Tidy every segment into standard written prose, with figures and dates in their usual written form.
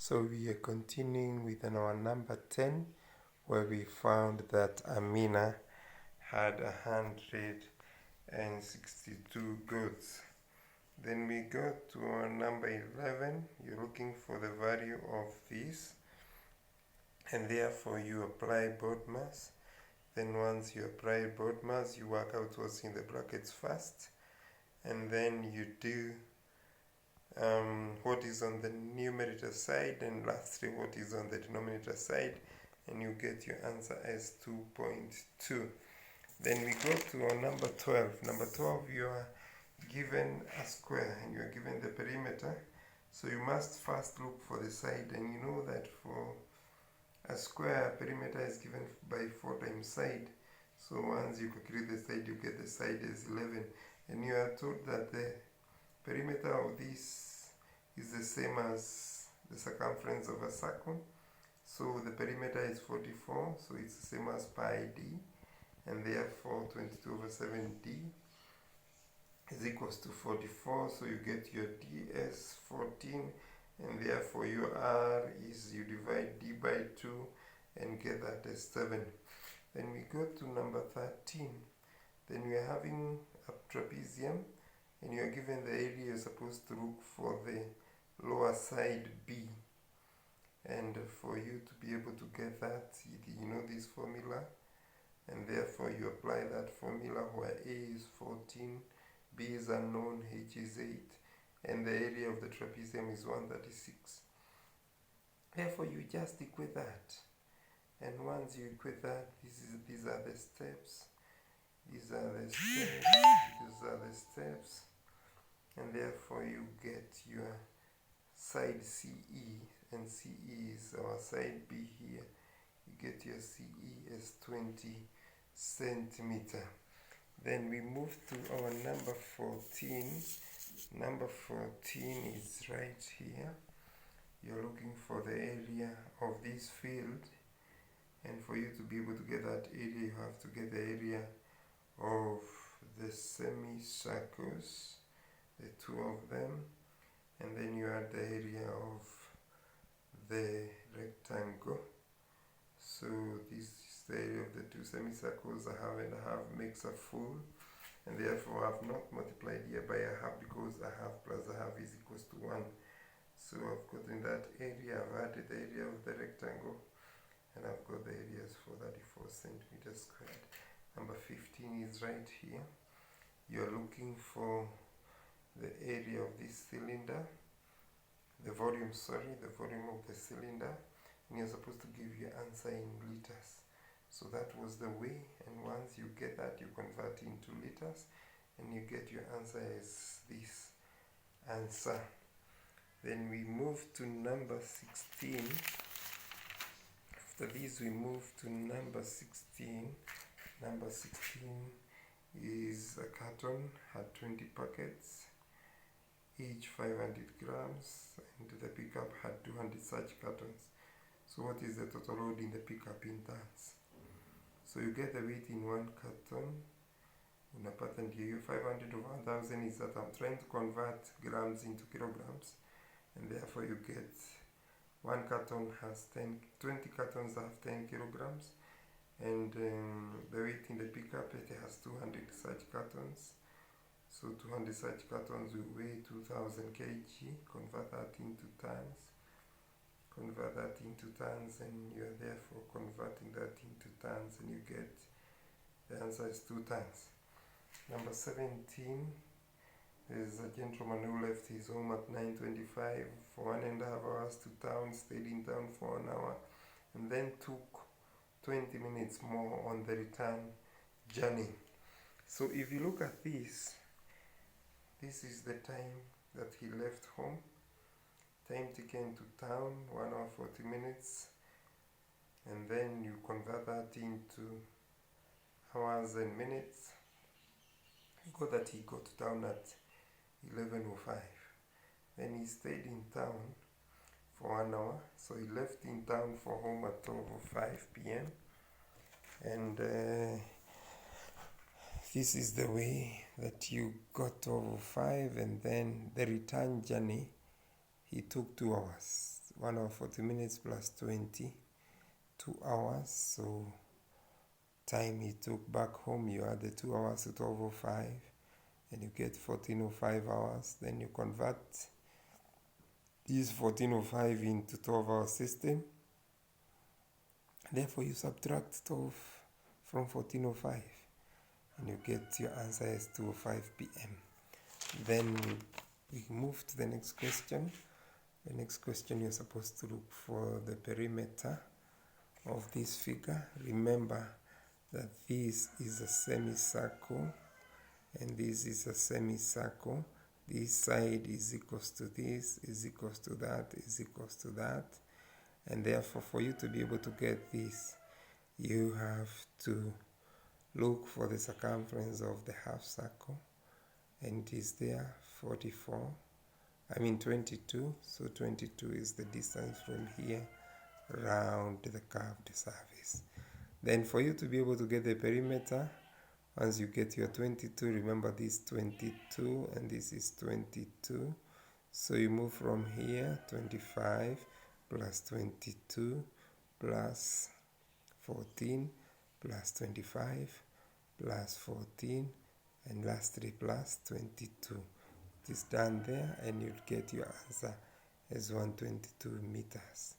So we are continuing with our number 10, where we found that Amina had 162 goats. Then we go to our number 11. You're looking for the value of this, and therefore you apply BODMAS. Then once you apply BODMAS, you work out what's in the brackets first, and then you do what is on the numerator side, and lastly what is on the denominator side, and you get your answer as 2.2. Then we go to our number 12. Number 12, you are given a square and you are given the perimeter, so you must first look for the side, and you know that for a square perimeter is given by 4 times side. So once you calculate the side, you get the side as 11, and you are told that the perimeter of this is the same as the circumference of a circle. So the perimeter is 44, so it's the same as pi d, and therefore 22 over 7d is equals to 44. So you get your d as 14, and therefore your r is, you divide d by 2 and get that as 7. Then we go to number 13. Then we are having a trapezium, and you are given the area. You're supposed to look for the lower side B, and for you to be able to get that, you know this formula, and therefore you apply that formula where A is 14, B is unknown, H is 8, and the area of the trapezium is 136. Therefore you just equate that, and once you equate that, these are the steps, these are the steps, and therefore you get your side CE, and CE is our side B here. You get your CE as 20 centimeter. Then we move to our number 14. Number 14 is right here. You're looking for the area of this field, and for you to be able to get that area, you have to get the area of the semicircles, the two of them, and then you add the area of the rectangle. So this is the area of the two semicircles. A half and a half makes a full, and therefore I have not multiplied here by a half, because a half plus a half is equals to 1. So I've gotten that area, I've added the area of the rectangle, and I've got the areas for 34 centimeters squared. Number 15 is right here. You're looking for the area of this cylinder, the volume of the cylinder, and you're supposed to give your answer in liters. So that was the way, and once you get that, you convert into liters, and you get your answer as this answer. Then we move to number 16. After this, we move to number 16. Number 16 is a carton, had 20 packets, each 500 grams, and the pickup had 200 such cartons. So what is the total load in the pickup in tons? So you get the weight in one carton. Unapata ndio 500 over 1000 is that I'm trying to convert grams into kilograms, and therefore you get one carton has 20 cartons have 10 kilograms, and the weight in the pickup, it has 200 such cartons. So 200 such cartons will weigh 2000 kg. Convert that into tons, and you are therefore converting that into tons, and you get the answer is 2 tons. Number 17, there's a gentleman who left his home at 9:25 for 1.5 hours to town, stayed in town for 1 hour, and then took 20 minutes more on the return journey. So if you look at this is the time that he left home. Time taken to town, 1 hour 40 minutes, and then you convert that into hours and minutes. You got that he got to town at 11:05. Then he stayed in town for 1 hour, so he left in town for home at 12:05 p.m. and this is the way that you got 12:05, and then the return journey, he took 2 hours. 1 hour 40 minutes plus 20, 2 hours. So time he took back home, you add the 2 hours to 12:05 and you get 14:05 hours. Then you convert this 14:05 into 12-hour system. Therefore you subtract 12 from 14:05 and you get your answer as 2:05 p.m. Then we move to the next question. The next question, you're supposed to look for the perimeter of this figure. Remember that this is a semicircle and this is a semicircle. This side is equals to this, is equals to that, is equals to that. And therefore, for you to be able to get this, you have to look for the circumference of the half circle. And it is there, 22. So 22 is the distance from here round the curved surface. Then for you to be able to get the perimeter, once you get your 22, remember this 22 and this is 22. So you move from here, 25 plus 22 plus 14 plus 25 plus 14 and lastly plus 22. It is done there and you'll get your answer as 122 meters.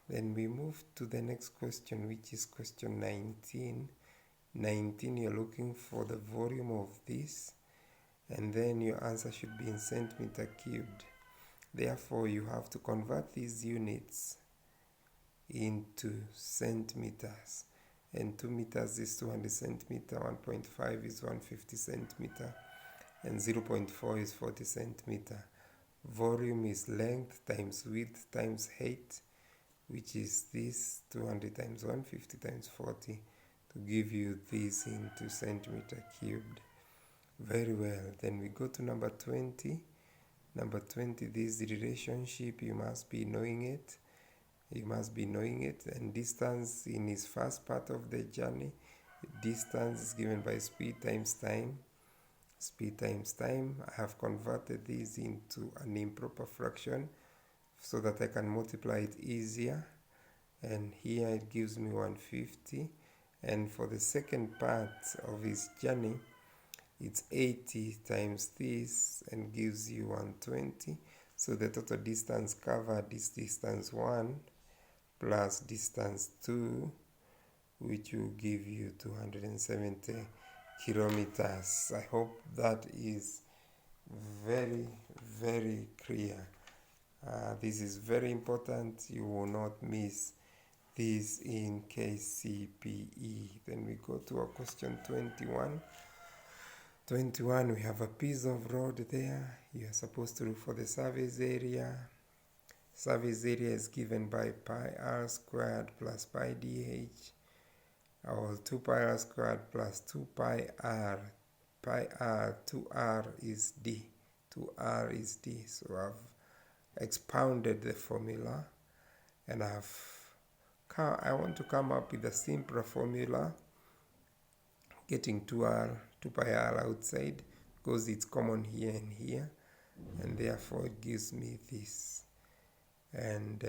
Then we move to the next question, which is question 19. 19, you're looking for the volume of this, and then your answer should be in centimeter cubed. Therefore, you have to convert these units into centimeters. And 2 meters is 200 centimeter, 1.5 is 150 centimeter, and 0.4 is 40 centimeter. Volume is length times width times height, which is this 200 times 150 times 40 to give you this into centimeter cubed. Very well. Then we go to number 20. Number 20, this relationship, you must be knowing it. You must be knowing it. And distance in his first part of the journey, distance is given by speed times time. Speed times time. I have converted this into an improper fraction so that I can multiply it easier. And here it gives me 150. And for the second part of his journey, it's 80 times this and gives you 120. So the total distance covered is distance 1 plus distance 2, which will give you 270 kilometers. I hope that is very, very clear. This is very important. You will not miss this in KCPE. Then we go to our question 21. 21, we have a piece of road there. You are supposed to look for the surface area. Surface area is given by pi r squared plus pi dh, or 2 pi r squared plus 2 pi r. Pi r, 2r is d. 2r is d. So I've expounded the formula and I want to come up with a simpler formula, getting 2 pi r outside because it's common here and here, and therefore it gives me this. And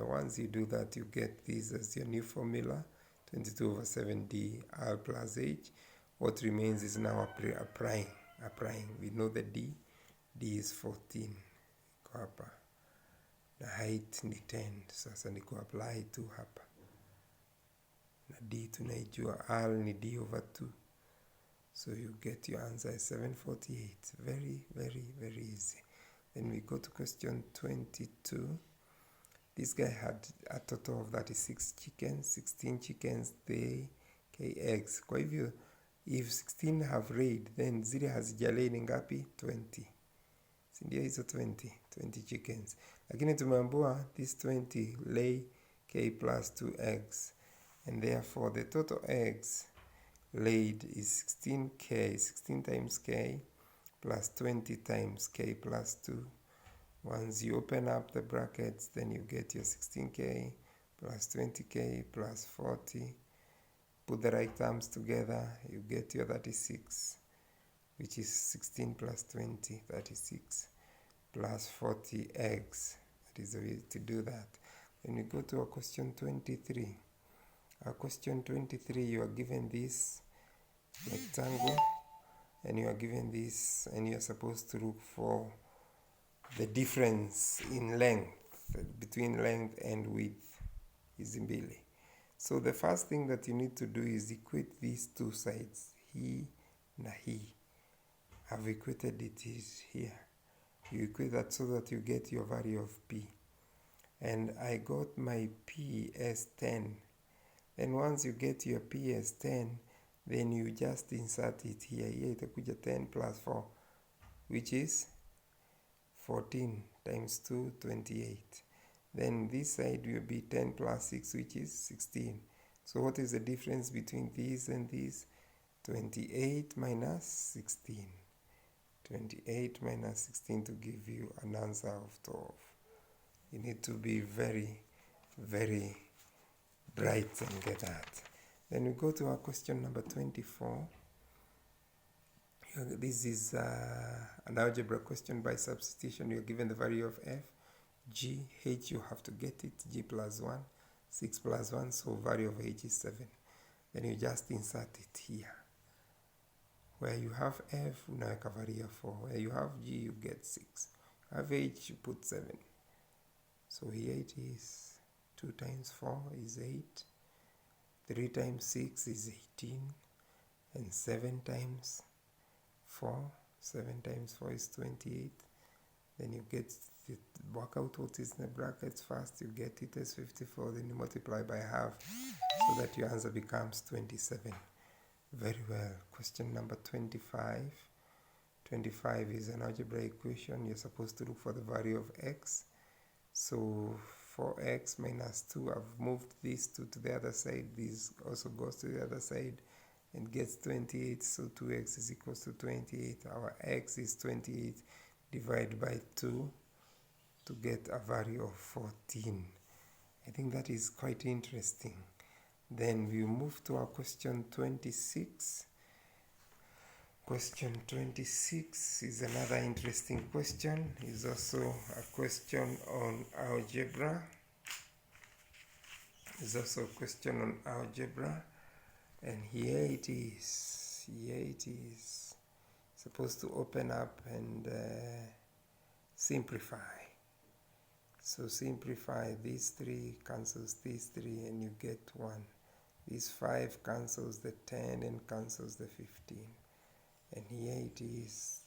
once you do that, you get this as your new formula, 22 over 7d r plus h. What remains is now applying. We know the d is 14. Iko hapa. Na height ni 10. Sasa ni ku-apply 2 hapa. Na d tunaijua, r ni d over 2. So you get your answer as 748. Very, very, very easy. Then we go to question 22. This guy had a total of 36 chickens, 16 chickens, they eggs. Kwa hivyo, if 16 have laid, then zile hazijalay ni ngapi? 20. Sindio hizo 20 chickens. Lakini tumeambiwa this 20 lay k plus 2 eggs. And therefore, the total eggs laid is 16k, 16 times k plus 20 times k plus 2. Once you open up the brackets, then you get your 16k plus 20k plus 40. Put the right terms together, you get your 36, which is 16 plus 20, 36, plus 40 eggs, That is the way to do that. When we go to our question 23, our question 23, you are given this rectangle and you are given this, and you are supposed to look for the difference in length between length and width is mbili. So the first thing that you need to do is equate these two sides, hii na hii. I've equated it here. You equate that so that you get your value of p. And I got my p as 10. And once you get your p as 10, then you just insert it here. Here itakuja 10 plus 4, which is 14 times 2, 28. Then this side will be 10 plus 6, which is 16. So what is the difference between these and these? 28 minus 16. 28 minus 16 to give you an answer of 12. You need to be very, very bright and get that. Then we go to our question number 24. This is an algebra question by substitution. You're given the value of f, g, h, you have to get it, g plus 1, 6 plus 1, so value of h is 7. Then you just insert it here. Where you have f, unaweka value of 4. Where you have g, you get 6. Have h, you put 7. So here it is. 2 times 4 is 8. 3 times 6 is 18. And 7 times 4. 7 times 4 is 28. Then you get the work out what is in the brackets first. You get it as 54. Then you multiply by half so that your answer becomes 27. Very well. Question number 25. 25 is an algebra equation. You're supposed to look for the value of x. So 4x minus 2, I've moved these two to the other side. This also goes to the other side and gets 28. So 2x is equals to 28. Our x is 28. Divide by 2 to get a value of 14. I think that is quite interesting. Then we move to our question 26. Question 26 is another interesting question. It's also a question on algebra. It's also a question on algebra. And here it is. Here it is. Supposed to open up and simplify. So simplify these 3, cancels these 3, and you get 1. This 5 cancels the 10 and cancels the 15. And here it is.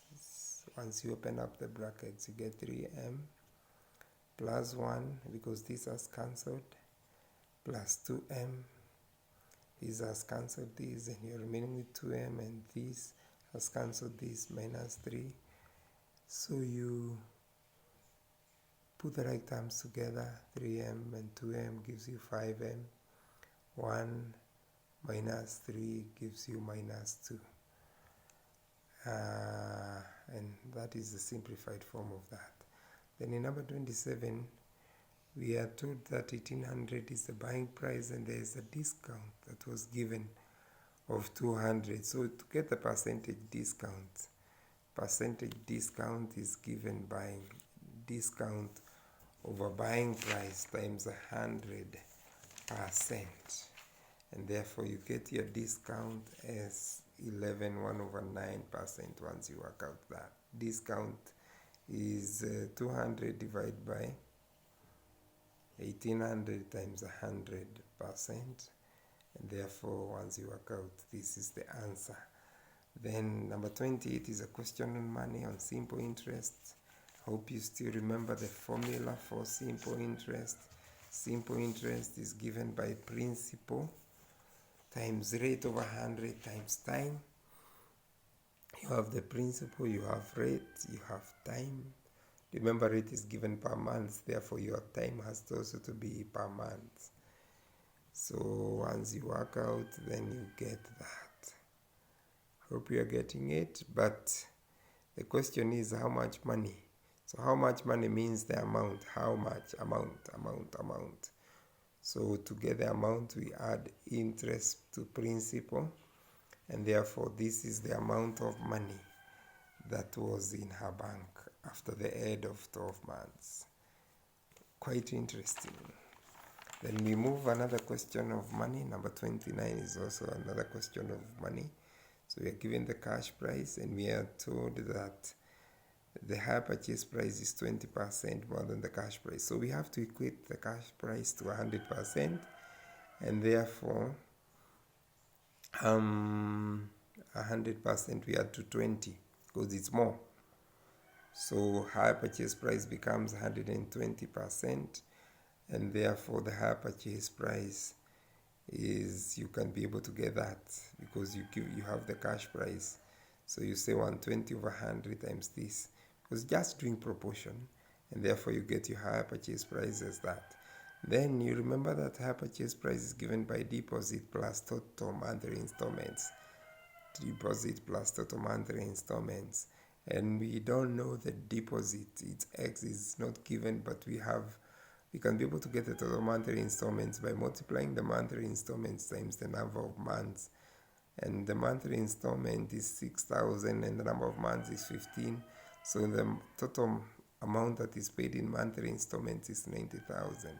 Once you open up the brackets, you get 3m plus 1, because this has cancelled, plus 2m. This has cancelled this, and you're remaining with 2m, and this has cancelled this, minus 3. So you put the right terms together. 3m and 2m gives you 5m. 1 minus 3 gives you minus 2. And that is the simplified form of that. Then in number 27, we are told that 1800 is the buying price and there is a discount that was given of 200. So to get the percentage discount is given by discount over buying price times 100%. And therefore you get your discount as 11/1/9% once you work out that. Discount is 200 divided by 1800 times 100%. And therefore once you work out, this is the answer. Then number 28 is a question on money, on simple interest. Hope you still remember the formula for simple interest. Simple interest is given by principal times rate over 100 times time. You have the principal, you have rate, you have time. Remember, rate is given per month, therefore your time has to also to be per month. So once you work out, then you get that. Hope you are getting it, but the question is how much money. So how much money means the amount. How much? Amount. So to get the amount, we add interest to principal, and therefore this is the amount of money that was in her bank after the end of 12 months. Quite interesting. Then we move another question of money. Number 29 is also another question of money. So we are given the cash price and we are told that the hire purchase price is 20% more than the cash price. So we have to equate the cash price to 100%, and therefore 100% we add to 20 because it's more. So hire purchase price becomes 120%, and therefore the hire purchase price is, you can be able to get that because you have the cash price. So you say 120 over 100 times this, because just doing proportion, and therefore you get your hire purchase price as that. Then you remember that hire purchase price is given by deposit plus total monthly installments. Deposit plus total monthly installments, and we don't know the deposit. It's X is not given, but we can be able to get the total monthly installments by multiplying the monthly installments times the number of months. And the monthly installment is 6,000 and the number of months is 15. So the total amount that is paid in monthly installments is 90,000.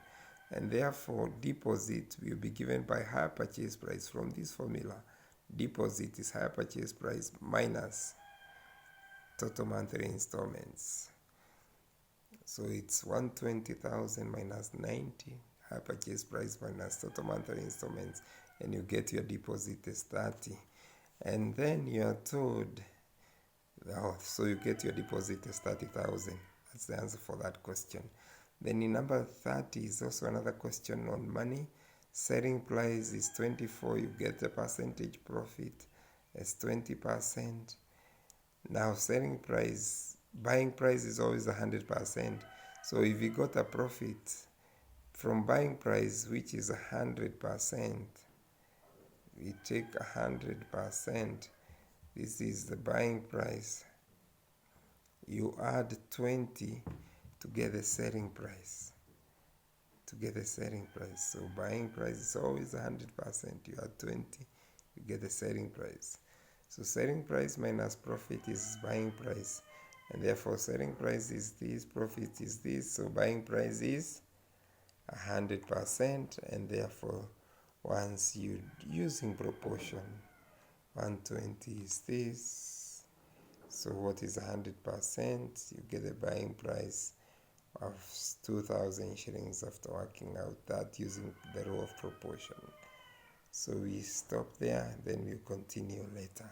And therefore deposit will be given by hire purchase price from this formula. Deposit is hire purchase price minus total monthly installments. So it's 120,000 minus 90, hire purchase price minus total monthly installments, and you get your deposit as 30. And then you are told, so you get your deposit as 30,000. That's the answer for that question. Then in number 30 is also another question on money. Selling price is 24, you get the percentage profit as 20%. Now selling price, buying price is always 100%. So if you got a profit from buying price, which is 100%, we take 100%. This is the buying price. You add 20 to get the selling price. So buying price is always 100%. You add 20, you get the selling price. So selling price minus profit is buying price, and therefore selling price is this, profit is this. So buying price is 100%, and therefore once you using proportion, 120 is this. So what is 100%? You get the buying price of 2,000 shillings after working out that using the law of proportion. So we stop there, then we'll continue later.